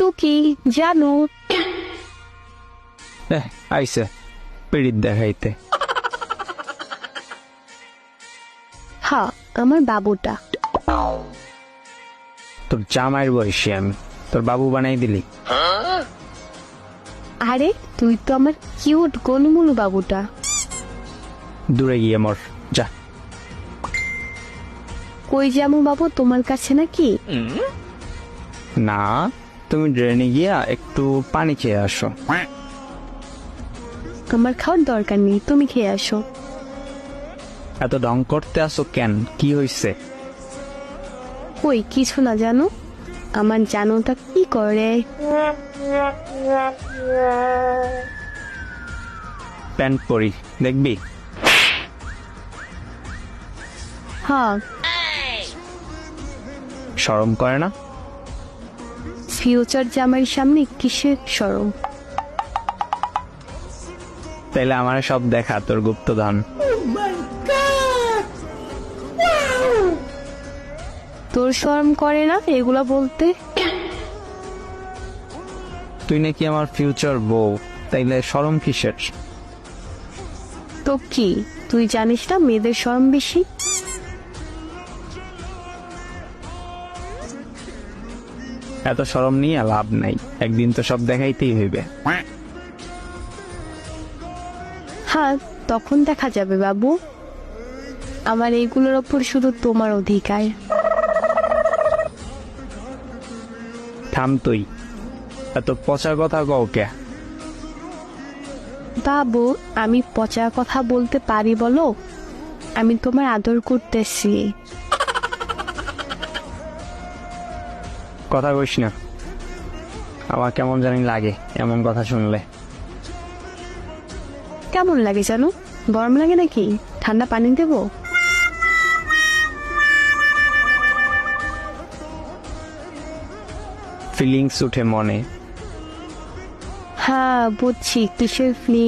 টুকি জানো আইসে পিড়িত দেখাইতে। হ্যাঁ আমার বাবুটা। তোর জামাইয়ের বয়সী আমি, তোর বাবু বানাই দিলি? আরে তুই তো আমার কিউট গোলমুলু বাবুটা। দূরে গিয়ে মর যা। কই যাবো বাবু, তোমার কাছে নাকি? না, তুমি ড্রেনে গিয়া একটু পানি খেয়ে আসো। আমার খাওয়ার দরকার নেই, তুমি খেয়ে আসো। এত ঢং করতে আসো কেন, কি হইছে? কই কিছু না জানো, আমার জানোটা কি করে। প্যান্ট পরি দেখবি? হ্যাঁ শরম করে না? ফিউচার জামাইয়ের সামনে কিসের শরম? তাইলে আমার সব দেখা তোর গুপ্তধন। তোর শরম করে না এগুলা বলতে? তুই নাকি আমার ফিউচার বউ, তাইলে শরম কিসের? তো কি তুই জানিস না মেয়েদের শরম বেশি? এত শরম নিয়ে লাভ নাই, একদিন তো সব দেখাইতেই হইবে। হ্যাঁ তখন দেখা যাবে বাবু, আমার এইগুলোর ওপর শুধু তোমার অধিকার। থাম তুই, এত পচা কথা কও কে? বাবু আমি পচা কথা বলতে পারি বলো? আমি তোমার আদর করতেছি। কথা কইস না, আমার কেমন জানি লাগে এমন কথা শুনলে। কেমন লাগে জানো? গরম লাগে নাকি? ঠান্ডা পানি দেবো? ফিলিংস উঠে মনে। হ্যাঁ বুঝছি কিসের ফিলিং।